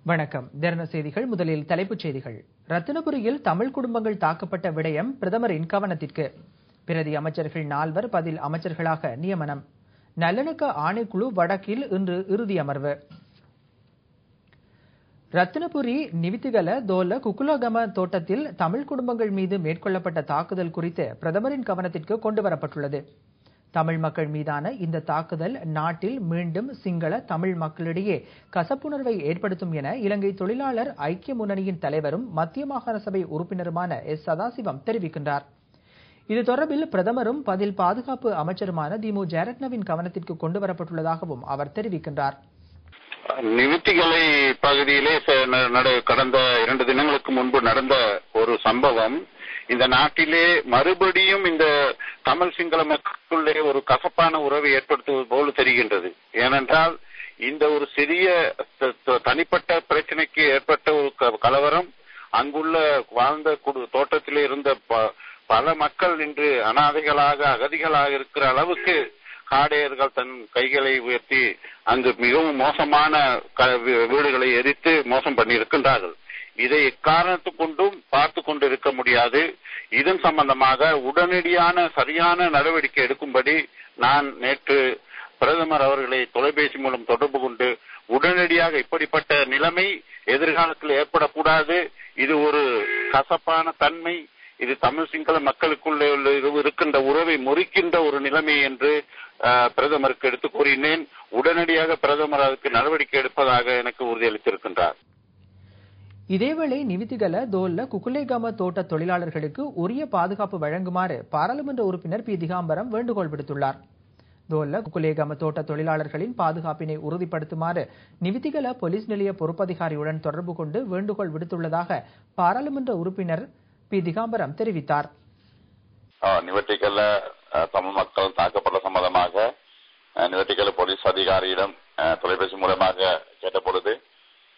வணக்கம். தின செய்திகள். முதலில் தலைப்புச் செய்திகள். ரத்தினபுரியில் தமிழ் குடும்பங்கள் தாக்கப்பட்ட விடயம் பிரதமரின் கவனத்திற்கு. பிரதி அமைச்சர்கள் 4 பதில் அமைச்சர்களாக நியமனம். நல்லிணக்க ஆணைக்குழு வடக்கில் இன்று இறுதி அமர்வு. ரத்தினபுரி நிவித்திகல தோல குக்குலகம தோட்டத்தில் தமிழ் குடும்பங்கள் மீது மேற்கொள்ளப்பட்ட தாக்குதல் குறித்து பிரதமரின் கவனத்திற்கு கொண்டுவரப்பட்டுள்ளது. தமிழ் மக்கள் மீதான இந்த தாக்குதல் நாட்டில் மீண்டும் சிங்கள தமிழ் மக்களிடையே கசப்புணர்வை ஏற்படுத்தும் என இலங்கை தொழிலாளர் ஐக்கிய முன்னணியின் தலைவரும் மத்திய மாகாண சபை உறுப்பினருமான எஸ். சதாசிவம் தெரிவிக்கின்றார். இது தொடர்பில் பிரதமரும் பதில் பாதுகாப்பு அமைச்சருமான திமு ஜெயரத்னவின் கவனத்திற்கு கொண்டுவரப்பட்டுள்ளதாகவும் அவர் தெரிவிக்கின்றார். நிவித்திகளை பகுதியிலே கடந்த 2 தினங்களுக்கு முன்பு நடந்த ஒரு சம்பவம் இந்த நாட்டிலே மறுபடியும் இந்த தமிழ் சிங்கள மக்களுக்குள்ளே ஒரு கசப்பான உறவை ஏற்படுத்துவது போல தெரிகின்றது. ஏனென்றால் இந்த ஒரு சிறிய தனிப்பட்ட பிரச்சனைக்கு ஏற்பட்ட ஒரு கலவரம் அங்குள்ள வாழ்ந்த தோட்டத்திலே இருந்த பல மக்கள் இன்று அனாதைகளாக அகதிகளாக இருக்கிற அளவுக்கு காடையர்கள் தன் கைகளை உயர்த்தி அங்கு மிகவும் மோசமான வீடுகளை எரித்து மோசம் பண்ணி இருக்கின்றார்கள். இதை எக்காரணத்து கொண்டும் பார்த்து கொண்டு இருக்க முடியாது. இதன் சம்பந்தமாக உடனடியான சரியான நடவடிக்கை எடுக்கும்படி நான் நேற்று பிரதமர் அவர்களை தொலைபேசி மூலம் தொடர்பு கொண்டு உடனடியாக இப்படிப்பட்ட நிலைமை எதிர்காலத்தில் ஏற்படக்கூடாது, இது ஒரு கசப்பான தன்மை, இது தமிழ் சிங்கள மக்களுக்குள்ளே இருக்கின்ற உறவை முறிக்கின்ற ஒரு நிலைமை என்று பிரதமருக்கு எடுத்து கூறினேன். உடனடியாக பிரதமர் அதற்கு நடவடிக்கை எடுப்பதாக எனக்கு உறுதியளித்திருக்கின்றார். இதேவேளை நிவித்திகல தோல்ல குக்குலேகம தோட்ட தொழிலாளர்களுக்கு உரிய பாதுகாப்பு வழங்குமாறு பாராளுமன்ற உறுப்பினர் பி. திகாம்பரம் வேண்டுகோள் விடுத்துள்ளார். தோல்ல குக்குலேகம தோட்ட தொழிலாளர்களின் பாதுகாப்பினை உறுதிப்படுத்துமாறு நிவித்திகல போலீஸ் நிலைய பொறுப்பதிகாரியுடன் தொடர்பு கொண்டு வேண்டுகோள் விடுத்துள்ளதாக பாராளுமன்ற உறுப்பினர் பி. திகாம்பரம் தெரிவித்தார். நிவட்டிகல தமிழ் மக்கள் தாக்கப்பட்ட சம்பந்தமாக நிவட்டிகல போலீஸ் அதிகாரியிடம் தொலைபேசி மூலமாக கேட்டபொழுது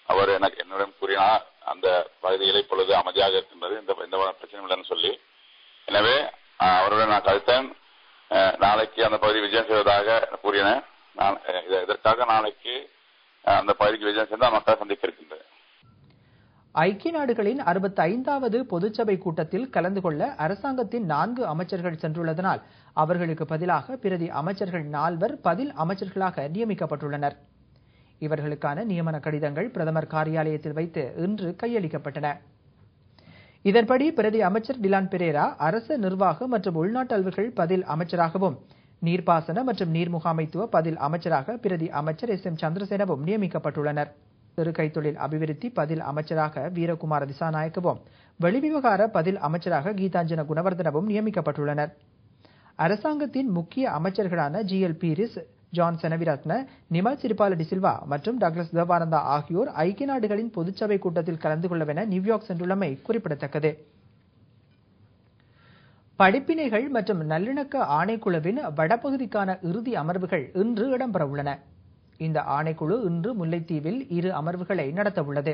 அவர் என்னிடம் கூறினார், அந்த பகுதிகளை இப்பொழுது அமைதியாக இருக்கின்றது, எந்த பிரச்சனையும் இல்லைன்னு சொல்லி. எனவே அவருடன் நான் கருத்தேன், நாளைக்கு அந்த பகுதி விஜயம் செய்வதாக கூறினேன். இதற்காக நாளைக்கு அந்த பகுதிக்கு விஜயம் செய்து மக்களை சந்திக்க இருக்கின்றேன். ஐக்கிய நாடுகளின் 65வது பொதுச்சபை கூட்டத்தில் கலந்து கொள்ள அரசாங்கத்தின் 4 அமைச்சர்கள் சென்றுள்ளதனால் அவர்களுக்கு பதிலாக பிரதி அமைச்சர்கள் 4 பதில் அமைச்சர்களாக நியமிக்கப்பட்டுள்ளனர். இவர்களுக்கான நியமன கடிதங்கள் பிரதமர் காரியாலயத்தில் வைத்து இன்று கையளிக்கப்பட்டன. இதன்படி பிரதி அமைச்சர் டிலான் பெரேரா அரச நிர்வாக மற்றும் உள்நாட்டு அலுவல்கள் பதில் அமைச்சராகவும், நீர்ப்பாசன மற்றும் நீர் முகாமைத்துவ பதில் அமைச்சராக பிரதி அமைச்சர் எஸ். எம். சந்திரசேனவும் நியமிக்கப்பட்டுள்ளனர். சிறு கைத்தொழில் அபிவிருத்தி பதில் அமைச்சராக வீரகுமார திசாநாயக்கவும், வெளிவிவகார பதில் அமைச்சராக கீதாஞ்சன குணவர்தனவும் நியமிக்கப்பட்டுள்ளனர். அரசாங்கத்தின் முக்கிய அமைச்சர்களான GL பீரிஸ், ஜான் செனவிரத்ன, நிமல் சிறிபால டிசில்வா மற்றும் டக்ளஸ் தேவானந்தா ஆகியோர் ஐக்கிய நாடுகளின் பொதுச்சபை கூட்டத்தில் கலந்து கொள்ளவென நியூயார்க் சென்றுள்ளமை குறிப்பிடத்தக்கது. படிப்பினைகள் மற்றும் நல்லிணக்க ஆணைக்குழுவின் வடபகுதிக்கான இறுதி அமர்வுகள் இன்று இடம்பெறவுள்ளன. இந்த ஆணைக்குழு இன்று முல்லைத்தீவில் 2 அமர்வுகளை நடத்தவுள்ளது.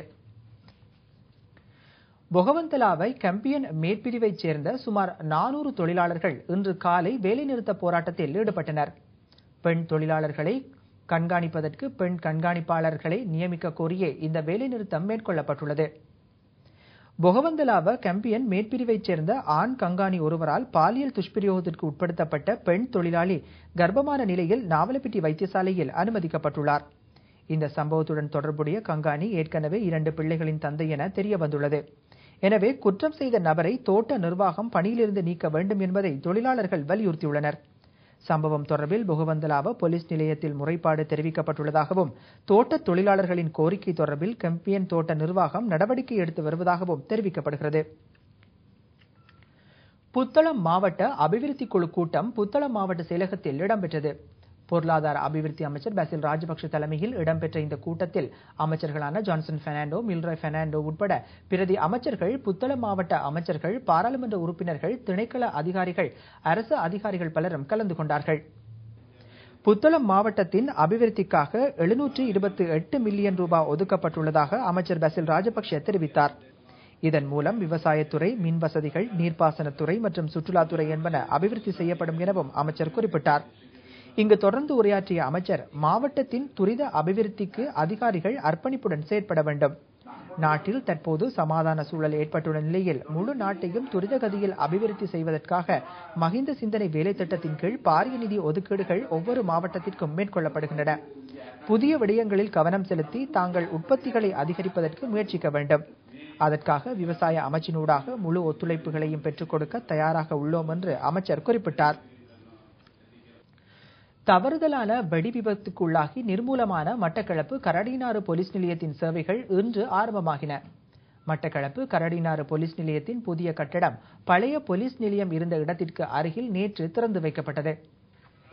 பொகவந்தலாவை கம்பியன் மேற்பிரிவைச் சேர்ந்த சுமார் 400 தொழிலாளர்கள் இன்று காலை வேலைநிறுத்த போராட்டத்தில் ஈடுபட்டனர். பெண் தொழிலாளர்களை கண்காணிப்பதற்கு பெண் கண்காணிப்பாளர்களை நியமிக்க கோரியே இந்த வேலைநிறுத்தம் மேற்கொள்ளப்பட்டுள்ளது. பொகவந்தலாவ கம்பியன் மேற்பிரிவைச் சேர்ந்த ஆண் கண்காணி ஒருவரால் பாலியல் துஷ்பிரயோகத்திற்கு உட்படுத்தப்பட்ட பெண் தொழிலாளி கர்ப்பமான நிலையில் நாவலப்பிட்டி வைத்தியசாலையில் அனுமதிக்கப்பட்டுள்ளார். இந்த சம்பவத்துடன் தொடர்புடைய கண்காணி ஏற்கனவே 2 பிள்ளைகளின் தந்தை என தெரிய வந்துள்ளது. எனவே குற்றம் செய்த நபரை தோட்ட நிர்வாகம் பணியிலிருந்து நீக்க வேண்டும் என்பதை தொழிலாளர்கள் வலியுறுத்தியுள்ளனர். சம்பவம் தொடர்பில் பொகவந்தலாவ போலீஸ் நிலையத்தில் முறைப்பாடு தெரிவிக்கப்பட்டுள்ளதாகவும், தோட்ட தொழிலாளர்களின் கோரிக்கை தொடர்பில் கம்பியன் தோட்ட நிர்வாகம் நடவடிக்கை எடுத்து வருவதாகவும் தெரிவிக்கப்படுகிறது. புத்தளம் மாவட்ட அபிவிருத்தி குழு கூட்டம் புத்தளம் மாவட்ட செயலகத்தில் இடம்பெற்றது. பொருளாதார அபிவிருத்தி அமைச்சர் பாசில் ராஜபக்ஷ தலைமையில் இடம்பெற்ற இந்த கூட்டத்தில் அமைச்சர்களான ஜான்சன் பெர்னாண்டோ, மில்ராய் பெர்னாண்டோ உட்பட பிரதி அமைச்சர்கள், புத்தளம் மாவட்ட அமைச்சர்கள், பாராளுமன்ற உறுப்பினர்கள், திணைக்கள அதிகாரிகள், அரசு அதிகாரிகள் பலரும் கலந்து கொண்டார்கள். புத்தளம் மாவட்டத்தின் அபிவிருத்திக்காக 728 மில்லியன் ரூபாய் ஒதுக்கப்பட்டுள்ளதாக அமைச்சர் பாசில் ராஜபக்ஷ தெரிவித்தார். இதன் மூலம் விவசாயத்துறை, மின் வசதிகள், நீர்ப்பாசனத்துறை மற்றும் சுற்றுலாத்துறை என்பன அபிவிருத்தி செய்யப்படும் எனவும் அமைச்சர் குறிப்பிட்டார். இங்கு தொடர்ந்து உரையாற்றிய அமைச்சர், மாவட்டத்தின் துரித அபிவிருத்திக்கு அதிகாரிகள் அர்ப்பணிப்புடன் செயற்பட வேண்டும். நாட்டில் தற்போது சமாதான சூழல் ஏற்பட்டுள்ள நிலையில் முழு நாட்டையும் துரித கதியில் அபிவிருத்தி செய்வதற்காக மஹிந்த சிந்தனை வேலை திட்டத்தின் கீழ் பாரிய நிதி ஒதுக்கீடுகள் ஒவ்வொரு மாவட்டத்திற்கும் மேற்கொள்ளப்படுகின்றன. புதிய விடயங்களில் கவனம் செலுத்தி தாங்கள் உற்பத்திகளை அதிகரிப்பதற்கு முயற்சிக்க வேண்டும். அதற்காக விவசாய அமைச்சினூடாக முழு ஒத்துழைப்புகளையும் பெற்றுக் கொடுக்க தயாராக உள்ளோம் என்று அமைச்சர் குறிப்பிட்டார். தவறுதலான வெடி விபத்துக்குள்ளாகி நிர்மூலமான மட்டக்களப்பு கரடினாறு போலீஸ் நிலையத்தின் சேவைகள் இன்று ஆரம்பமாகின. மட்டக்களப்பு கரடினாறு போலீஸ் நிலையத்தின் புதிய கட்டடம் பழைய போலீஸ் நிலையம் இருந்த இடத்திற்கு அருகில் நேற்று திறந்து வைக்கப்பட்டது.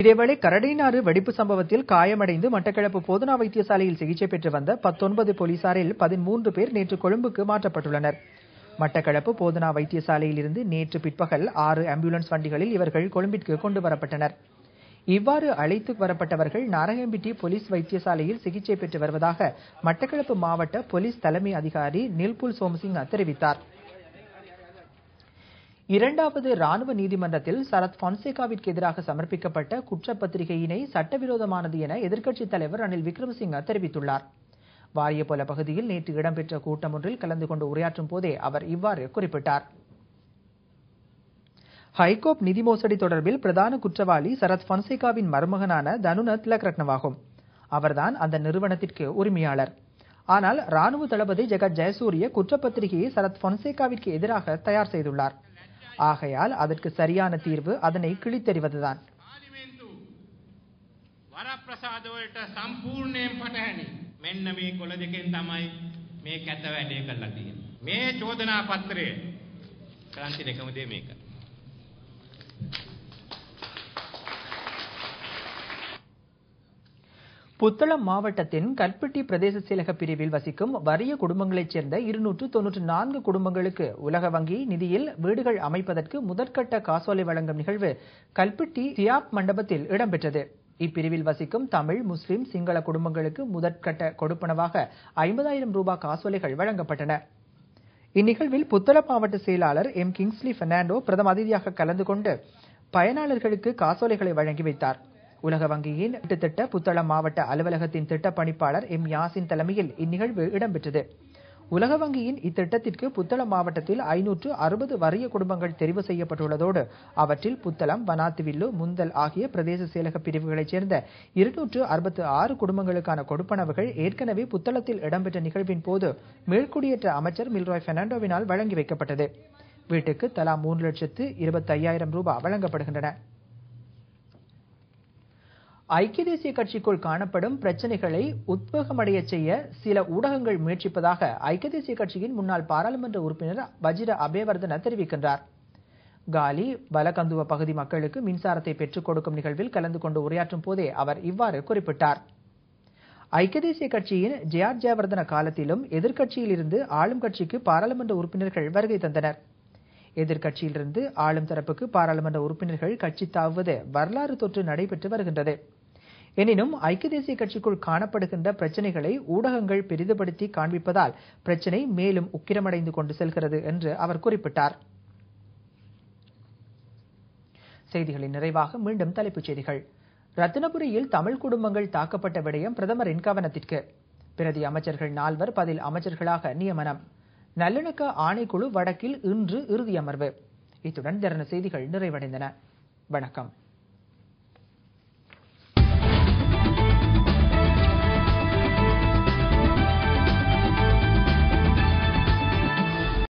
இதேவேளை கரடினாறு வெடிப்பு சம்பவத்தில் காயமடைந்து மட்டக்களப்பு போதனா வைத்தியசாலையில் சிகிச்சை பெற்று வந்த 19 போலீசாரில் 13 பேர் நேற்று கொழும்புக்கு மாற்றப்பட்டுள்ளனர். மட்டக்களப்பு போதனா வைத்தியசாலையில் இருந்து நேற்று பிற்பகல் 6 ஆம்புலன்ஸ் வண்டிகளில் இவர்கள் கொழும்பிற்கு கொண்டு வரப்பட்டனர். இவ்வாறு அழைத்து வரப்பட்டவர்கள் நாரகம்பிட்டி போலீஸ் வைத்தியசாலையில் சிகிச்சை பெற்று வருவதாக மட்டக்களப்பு மாவட்ட போலீஸ் தலைமை அதிகாரி நில்புல் சோமசிங்க தெரிவித்தார். இரண்டாவது ராணுவ நீதிமன்றத்தில் சரத் பொன்சேகாவிற்கு எதிராக சமர்ப்பிக்கப்பட்ட குற்றப்பத்திரிகையினை சட்டவிரோதமானது என எதிர்க்கட்சித் தலைவர் ரணில் விக்ரமசிங்க தெரிவித்துள்ளார். வாரியபோல பகுதியில் நேற்று இடம்பெற்ற கூட்டம் ஒன்றில் கலந்து கொண்டு உரையாற்றும் போதே அவர் இவ்வாறு குறிப்பிட்டார். ஹைகோப் நிதி மோசடி தொடர்பில் பிரதான குற்றவாளி சரத் பொன்சேகாவின் மருமகனான தனுன திலக்ரட்னவாகும். அவர்தான் அந்த நிறுவனத்திற்கு உரிமையாளர். ஆனால் ராணுவ தளபதி ஜெகத் ஜெயசூரிய குற்றப்பத்திரிகையை சரத் பொன்சேகாவிற்கு எதிராக தயார் செய்துள்ளார். ஆகையால் அதற்கு சரியான தீர்வு அதனை கிழித்தெறிவதுதான். වරප්‍රසාදවලට සම්පූර්ණයෙන් පටහැනි මෙන්න මේ කොළ දෙකෙන් තමයි මේ කැත වැඩේ කරලා තියෙන්නේ. මේ චෝදනා පත්‍රය ක්‍රාන්ති දෙකම දේ මේක. புத்தளம் மாவட்டத்தின் கல்பட்டி பிரதேச செயலக பிரிவில் வசிக்கும் வறிய குடும்பங்களைச் சேர்ந்த 294 குடும்பங்களுக்கு உலக வங்கி நிதியில் வீடுகள் அமைப்பதற்கு முதற்கட்ட காசோலை வழங்கும் நிகழ்வு கல்பட்டி சியாப் மண்டபத்தில் இடம்பெற்றது. இப்பிரிவில் வசிக்கும் தமிழ், முஸ்லிம், சிங்கள குடும்பங்களுக்கு முதற்கட்ட கொடுப்பனவாக 50,000 ரூபாய் காசோலைகள் வழங்கப்பட்டன. இந்நிகழ்வில் புத்தளம் மாவட்ட செயலாளர் எம் கிங்ஸ்லி பெர்னாண்டோ பிரதம அதிதியாக கலந்து கொண்டு பயனாளர்களுக்கு காசோலைகளை வழங்கி வைத்தார். உலக வங்கியின் திட்ட புத்தளம் மாவட்ட அலுவலகத்தின் திட்ட பணிப்பாளர் எம் யாசின் தலைமையில் இந்நிகழ்வு இடம்பெற்றது. உலக வங்கியின் இத்திட்டத்திற்கு புத்தளம் மாவட்டத்தில் 560 வறிய குடும்பங்கள் தெரிவு செய்யப்பட்டுள்ளதோடு அவற்றில் புத்தளம், வனாத்துவில்லு, முந்தல் ஆகிய பிரதேச செயலக பிரிவுகளைச் சேர்ந்த 266 குடும்பங்களுக்கான கொடுப்பனவுகள் ஏற்கனவே புத்தளத்தில் இடம்பெற்ற நிகழ்வின் போது மேற்குடியேற்ற அமைச்சர் மில்ராய் பெர்னாண்டோவினால் வழங்கி வைக்கப்பட்டது. வீட்டுக்கு தலா 3,25,000 ரூபாய் வழங்கப்படுகின்றன. ஐக்கிய தேசிய கட்சிக்குள் காணப்படும் பிரச்சனைகளை உத்வேகமடைய செய்ய சில ஊடகங்கள் முயற்சிப்பதாக ஐக்கிய தேசிய கட்சியின் முன்னாள் பாராளுமன்ற உறுப்பினர் வஜிர அபேவர்தன தெரிவிக்கின்றார். காலி, பலகந்துவ பகுதி மக்களுக்கு மின்சாரத்தை பெற்றுக் கொடுக்கும் நிகழ்வில் கலந்து கொண்டு உரையாற்றும் போதே அவர் இவ்வாறு குறிப்பிட்டார். ஐக்கிய தேசிய கட்சியின் ஜெயார் ஜெயவர்தன காலத்திலும் எதிர்க்கட்சியில் இருந்து ஆளும் கட்சிக்கு பாராளுமன்ற உறுப்பினர்கள் வருகை தந்தனர். எதிர்க்கட்சியிலிருந்து ஆளும் தரப்புக்கு பாராளுமன்ற உறுப்பினர்கள் கட்சி தாவுவது வரலாறு தொற்று நடைபெற்று வருகின்றது. எனினும் ஐக்கிய தேசிய கட்சிக்குள் காணப்படுகின்ற பிரச்சனைகளை ஊடகங்கள் பெரிதுபடுத்தி காண்பிப்பதால் பிரச்சனை மேலும் உக்கிரமடைந்து கொண்டு செல்கிறது என்று அவர் குறிப்பிட்டார். செய்திகளின் நிறைவாக மீண்டும் தலைப்புச் செய்திகள். ரத்தினபுரியில் தமிழ் குடும்பங்கள் தாக்கப்பட்ட விடயம் பிரதமரின் கவனத்திற்கு. பிரதி அமைச்சர்கள் 4 பதில் அமைச்சர்களாக நியமனம். நல்லிணக்க ஆணைக்குழு வடக்கில் இன்று இறுதி அமர்வு. இத்துடன் திறன செய்திகள் நிறைவடைந்தன. வணக்கம்.